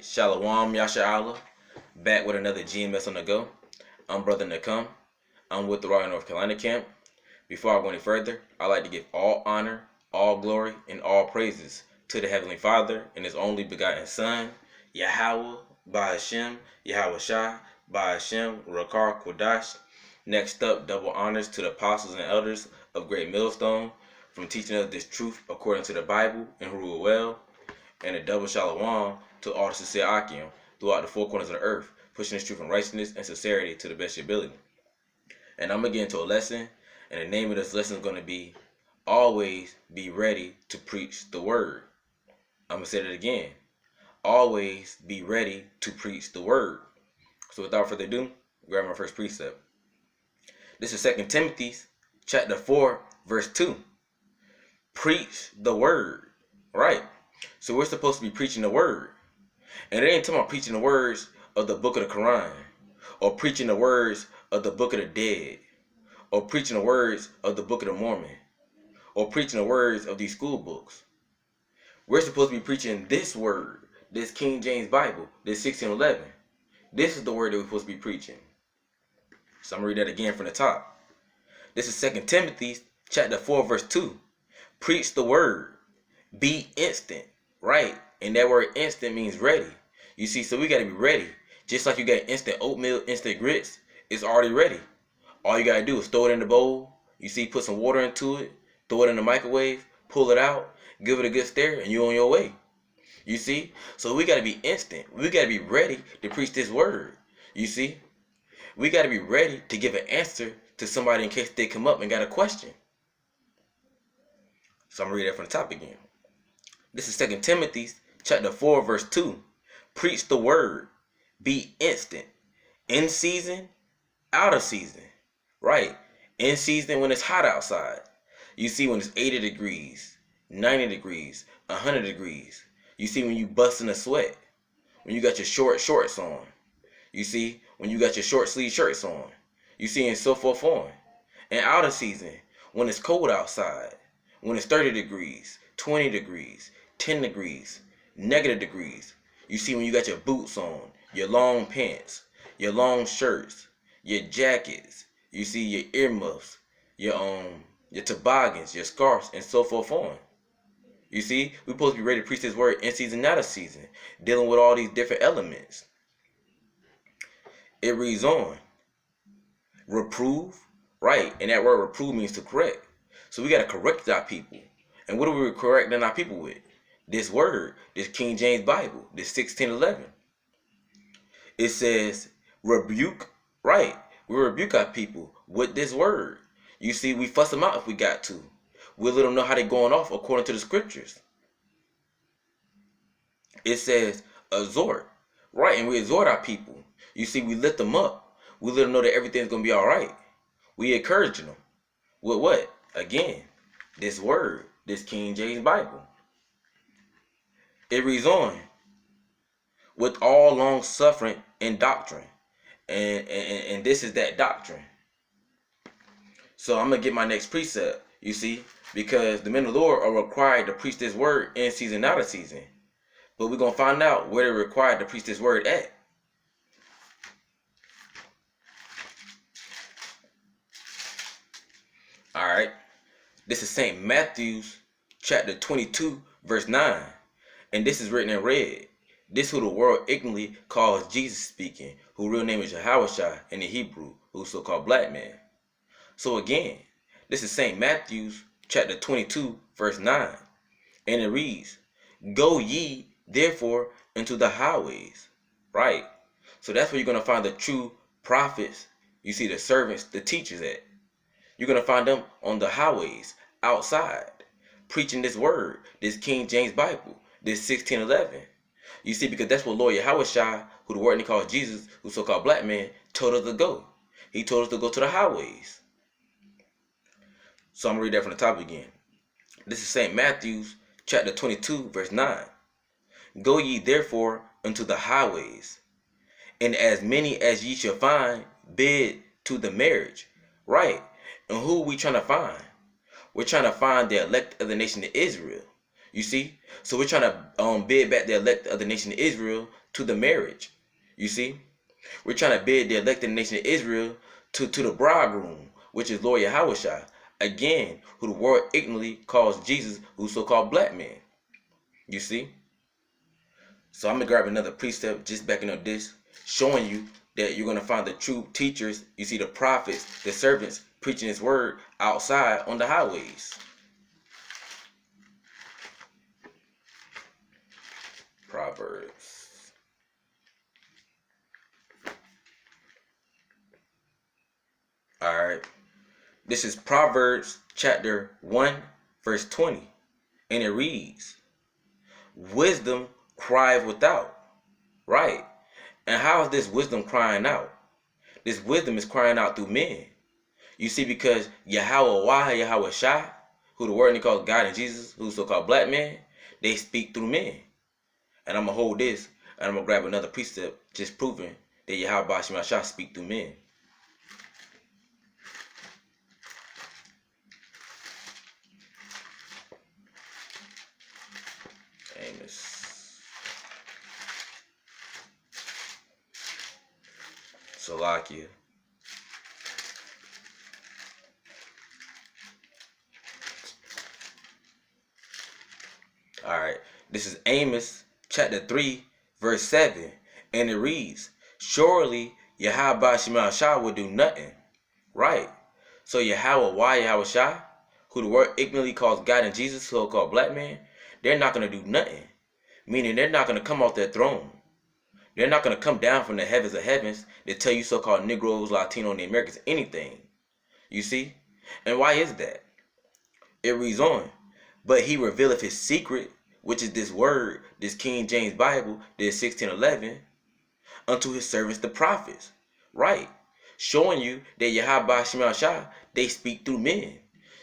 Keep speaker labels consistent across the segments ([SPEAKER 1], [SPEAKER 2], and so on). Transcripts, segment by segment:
[SPEAKER 1] Shalom Yasha'Allah, back with another GMS on the go. I'm Brother Nakam. I'm with the Royal North Carolina camp. Before I go any further, I'd like to give all honor, all glory, and all praises to the Heavenly Father and His only begotten Son, Yahweh, Bahashem, Yahweh Shah, Bahashem, Rakar Kodash. Next up, double honors to the apostles and elders of Great Millstone from teaching us this truth according to the Bible and who rule well, and a double shalom to all the sincere Akim throughout the four corners of the earth, pushing this truth and righteousness and sincerity to the best of your ability. And I'm going to get into a lesson, and the name of this lesson is going to be Always Be Ready to Preach the Word. I'm going to say that again. Always be ready to preach the Word. So without further ado, grab my first precept. This is 2 Timothy chapter 4, verse 2. Preach the Word. Right. So we're supposed to be preaching the Word. And it ain't talking about preaching the words of the book of the Quran, or preaching the words of the book of the dead, or preaching the words of the book of the Mormon, or preaching the words of these school books. We're supposed to be preaching this word, this King James Bible, this 1611. This is the word that we're supposed to be preaching. So I'm going to read that again from the top. This is 2 Timothy chapter 4, verse 2. Preach the word. Be instant. Right. And that word instant means ready. You see, so we got to be ready. Just like you got instant oatmeal, instant grits, it's already ready. All you got to do is throw it in the bowl. You see, put some water into it, throw it in the microwave, pull it out, give it a good stir, and you're on your way. You see? So we got to be instant. We got to be ready to preach this word. You see? We got to be ready to give an answer to somebody in case they come up and got a question. So I'm going to read that from the top again. This is 2 Timothy chapter 4, verse 2. Preach the word. Be instant. In season, out of season. Right. In season when it's hot outside. You see when it's 80 degrees, 90 degrees, 100 degrees. You see when you busting a sweat. When you got your short shorts on. You see when you got your short sleeve shirts on. You see and so forth on. And out of season when it's cold outside. When it's 30 degrees, 20 degrees, 10 degrees, negative degrees. You see when you got your boots on, your long pants, your long shirts, your jackets. You see your earmuffs, your toboggans, your scarves, and so forth on. You see, we're supposed to be ready to preach this word in season, out of season, dealing with all these different elements. It reads on. Reprove, right? And that word reprove means to correct. So we got to correct our people. And what are we correcting our people with? This word, this King James Bible, this 1611. It says rebuke, right? We rebuke our people with this word. You see, we fuss them out if we got to. We let them know how they're going off according to the scriptures. It says exhort, right? And we exhort our people. You see, we lift them up. We let them know that everything's going to be all right. We encouraging them. With what? Again, this word, this King James Bible. It reads on. With all long suffering and doctrine. And this is that doctrine. So I'm going to get my next precept, you see, because the men of the Lord are required to preach this word in season, out of season. But we're going to find out where they're required to preach this word at. All right. This is St. Matthew's chapter 22, verse 9. And this is written in red. This who the world ignorantly calls Jesus speaking, whose real name is Yahushua in the Hebrew, who's so-called black man. So again, this is St. Matthew's chapter 22, verse 9. And it reads, Go ye therefore into the highways. Right. So that's where you're going to find the true prophets. You see the servants, the teachers at. You're going to find them on the highways, outside, preaching this word, this King James Bible, this 1611. You see, because that's what Lord Yahushua, who the word he calls Jesus, who's so-called black man, told us to go. He told us to go to the highways. So I'm going to read that from the top again. This is St. Matthew's chapter 22, verse 9. Go ye therefore unto the highways, and as many as ye shall find, bid to the marriage. Right. And who are we trying to find? We're trying to find the elect of the nation of Israel. You see? So we're trying to bid back the elect of the nation of Israel to the marriage. You see, we're trying to bid the elected nation of Israel to the bridegroom, which is Lord Yahushua, again, who the world ignorantly calls Jesus, who's so-called black man. You see? So I'm going to grab another precept just backing up this, showing you that you're going to find the true teachers, you see the prophets, the servants, preaching his word outside on the highways. Proverbs. Alright. This is Proverbs chapter 1, verse 20. And it reads, wisdom crieth without. Right. And how is this wisdom crying out? This wisdom is crying out through men. You see, because Yahweh Shai, who the word calls God and Jesus, who's so-called black man, they speak through men. And I'm going to hold this, and I'm going to grab another precept just proving that Yahweh Shai speak through men. Amos. Salakia. Alright, this is Amos chapter 3, verse 7, and it reads, surely Yahweh Shai will do nothing. Right. So Yahweh Shai, who the world ignorantly calls God and Jesus, so-called black man, they're not going to do nothing. Meaning they're not going to come off their throne. They're not going to come down from the heavens of heavens to tell you so-called Negroes, Latino, and the Americans anything. You see? And why is that? It reads on. But he revealeth his secret, which is this word, this King James Bible, this 1611, unto his servants the prophets. Right. Showing you that Yahweh Shai, they speak through men.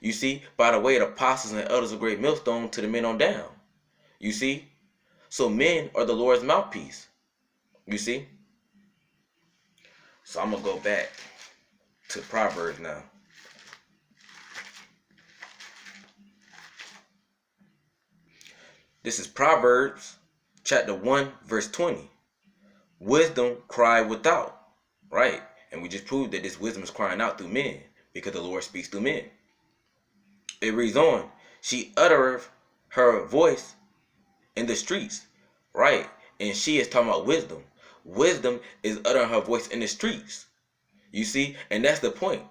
[SPEAKER 1] You see, by the way of the apostles and elders of great millstone to the men on down. You see? So men are the Lord's mouthpiece. You see? So I'm going to go back to Proverbs now. This is Proverbs chapter 1, verse 20. Wisdom cry without. Right. And we just proved that this wisdom is crying out through men because the Lord speaks through men. It reads on. She uttereth her voice in the streets. Right. And she is talking about wisdom. Wisdom is uttering her voice in the streets. You see? And that's the point.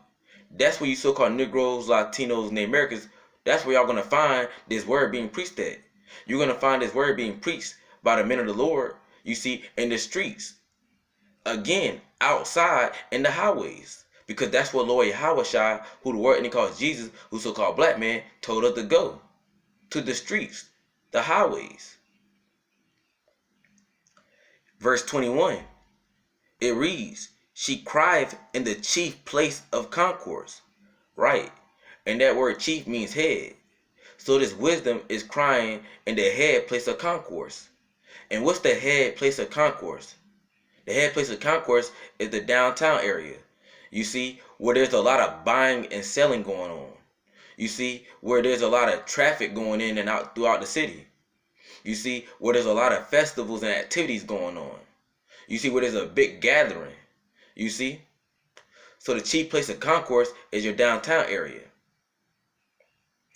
[SPEAKER 1] That's where you so-called Negroes, Latinos, and the Americans, that's where y'all going to find this word being preached at. You're going to find this word being preached by the men of the Lord, you see, in the streets. Again, outside in the highways. Because that's what Lord Yahushua, who the word calls Jesus, who's so-called black man, told us to go. To the streets, the highways. Verse 21, it reads, she crieth in the chief place of concourse. Right. And that word chief means head. So this wisdom is crying in the head place of concourse. And what's the head place of concourse? The head place of concourse is the downtown area. You see, where there's a lot of buying and selling going on. You see, where there's a lot of traffic going in and out throughout the city. You see, where there's a lot of festivals and activities going on. You see, where there's a big gathering. You see? So the chief place of concourse is your downtown area.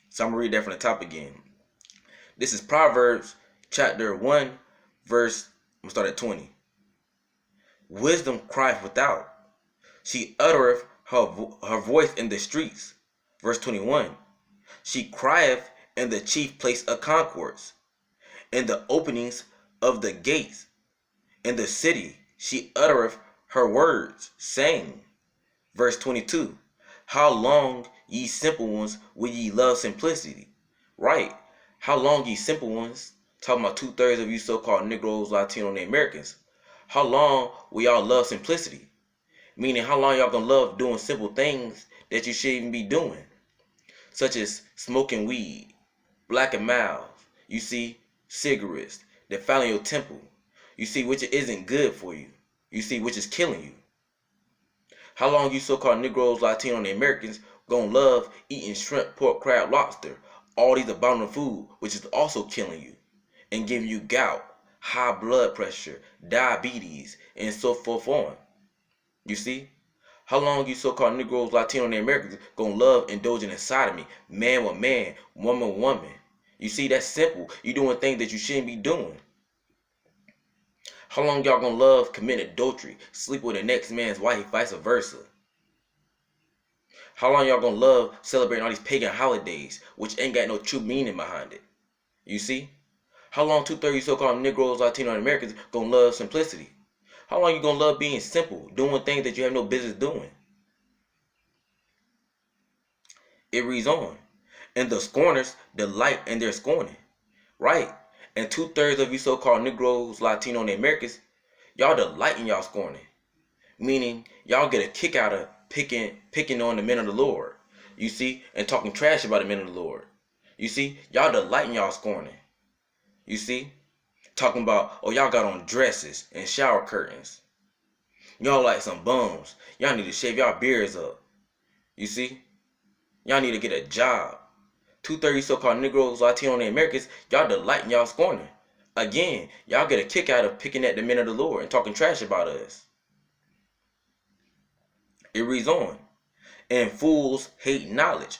[SPEAKER 1] So I'm going to read that from the top again. This is Proverbs chapter 1, verse, I'm going to start at 20. Wisdom crieth without. She uttereth her voice in the streets. Verse 21. She crieth in the chief place of concourse. In the openings of the gates. In the city she uttereth her words, saying. Verse 22. How long, ye simple ones, will ye love simplicity? Right. How long, ye simple ones? Talking about 2/3 of you so-called Negroes, Latino, and Americans. How long will y'all love simplicity? Meaning, how long y'all gonna love doing simple things that you shouldn't even be doing? Such as smoking weed, black and mild, you see, cigarettes, defiling your temple. You see, which isn't good for you. You see, which is killing you. How long you so-called Negroes, Latino, and Americans gonna love eating shrimp, pork, crab, lobster, all these abominable food, which is also killing you and giving you gout, high blood pressure, diabetes, and so forth on. You see? How long you so-called Negroes, Latino, and Americans gonna love indulging in sodomy, man with man, woman with woman? You see, that's simple. You doing things that you shouldn't be doing. How long y'all gonna love committing adultery, sleep with the next man's wife, vice versa? How long y'all gonna love celebrating all these pagan holidays, which ain't got no true meaning behind it? You see? How long 2/3 you so-called Negroes, Latino, and Americans gonna love simplicity? How long you gonna love being simple, doing things that you have no business doing? It reads on. And the scorners delight in their scorning. Right. And 2/3 of you so-called Negroes, Latino, and Americans, y'all delight in y'all scorning. Meaning y'all get a kick out of picking on the men of the Lord. You see, and talking trash about the men of the Lord. You see, y'all delight in y'all scorning. You see, talking about, oh, y'all got on dresses and shower curtains. Y'all like some bums. Y'all need to shave y'all beards up. You see, y'all need to get a job. 2/3 so-called Negroes, Latino, and Americans, y'all delight in y'all scorning. Again, y'all get a kick out of picking at the men of the Lord and talking trash about us. It reads on. And fools hate knowledge.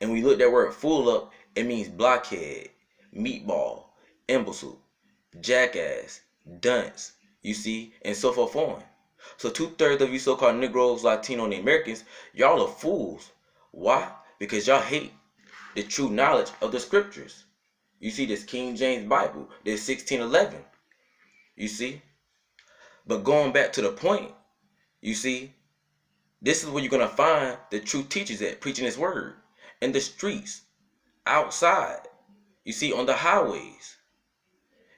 [SPEAKER 1] And when you look that word fool up, it means blockhead, meatball, imbecile, jackass, dunce, you see, and so forth on. So 2/3 of you so-called Negroes, Latino, and Americans, y'all are fools. Why? Because y'all hate the true knowledge of the scriptures. You see, this King James Bible, this 1611. You see? But going back to the point, you see, this is where you're going to find the true teachers at, preaching his word. In the streets, outside, you see, on the highways.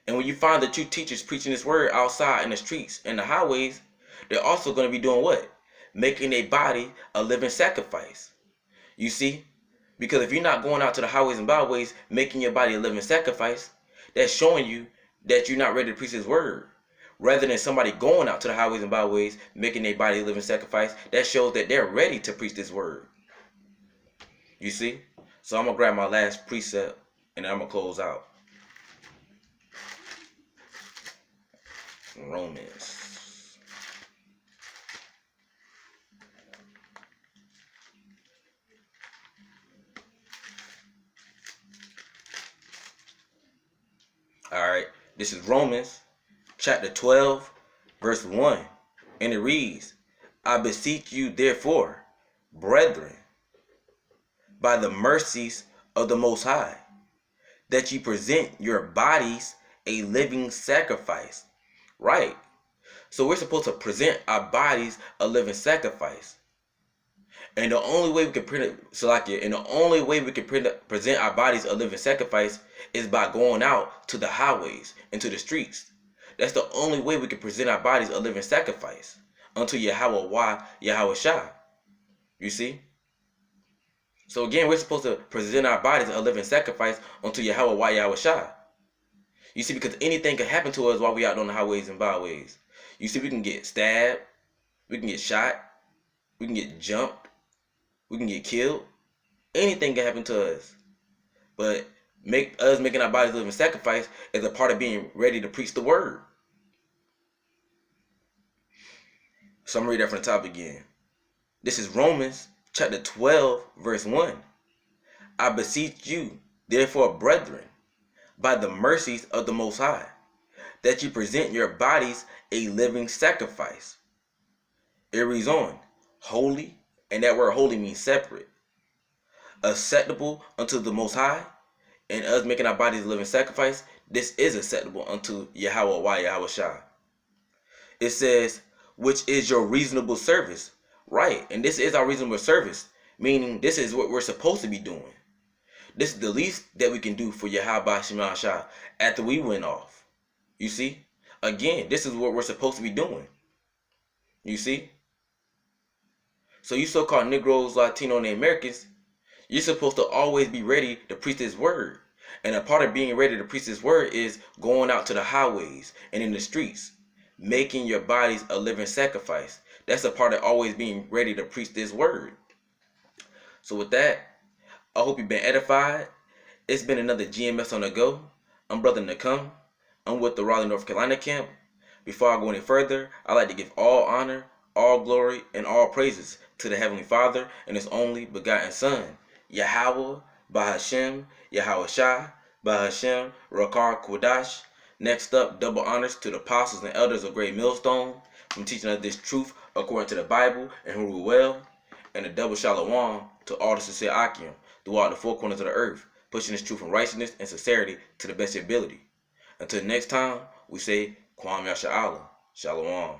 [SPEAKER 1] And when you find the true teachers preaching his word outside in the streets and the highways, they're also going to be doing what? Making their body a living sacrifice. You see? Because if you're not going out to the highways and byways, making your body a living sacrifice, that's showing you that you're not ready to preach his word. Rather than somebody going out to the highways and byways, making their body a living sacrifice, that shows that they're ready to preach this word. You see? So I'm going to grab my last precept, and then I'm going to close out. Romans. Alright, this is Romans chapter 12, verse 1. And it reads, I beseech you therefore, brethren, by the mercies of the Most High, that ye present your bodies a living sacrifice. Right. So we're supposed to present our bodies a living sacrifice. And the only way we can present our bodies a living sacrifice is by going out to the highways and to the streets. That's the only way we can present our bodies a living sacrifice unto Yahweh Shah. You see? So again, we're supposed to present our bodies a living sacrifice unto Yahweh Shah. You see, because anything can happen to us while we out on the highways and byways. You see, we can get stabbed, we can get shot, we can get jumped, we can get killed. Anything can happen to us. But making our bodies a living sacrifice is a part of being ready to preach the word. So I'm going to read that from the top again. This is Romans chapter 12, verse 1. I beseech you, therefore, brethren, by the mercies of the Most High, that you present your bodies a living sacrifice. It reads on, holy, and that word holy means separate, acceptable unto the Most High, and us making our bodies a living sacrifice, this is acceptable unto Yahweh Shah. It says, which is your reasonable service. Right, and this is our reasonable service, meaning this is what we're supposed to be doing. This is the least that we can do for Yahweh Shah after we went off. You see? Again, this is what we're supposed to be doing. You see? So you so-called Negroes, Latino, and Americans, you're supposed to always be ready to preach this word. And a part of being ready to preach this word is going out to the highways and in the streets, making your bodies a living sacrifice. That's a part of always being ready to preach this word. So with that, I hope you've been edified. It's been another GMS on the go. I'm Brother Nakum. I'm with the Raleigh, North Carolina camp. Before I go any further, I'd like to give all honor, all glory, and all praises to the Heavenly Father and His only begotten Son, Yahweh, Bahashem, Yahweh Shai, Bahashem, Rakar Kodash. Next up, double honors to the apostles and elders of Great Millstone from teaching us this truth according to the Bible and who rule well, and a double shalom to all the sincere Akim throughout the four corners of the earth, pushing this truth and righteousness and sincerity to the best ability. Until next time, we say, Kwam Yasha'Allah, Shalom.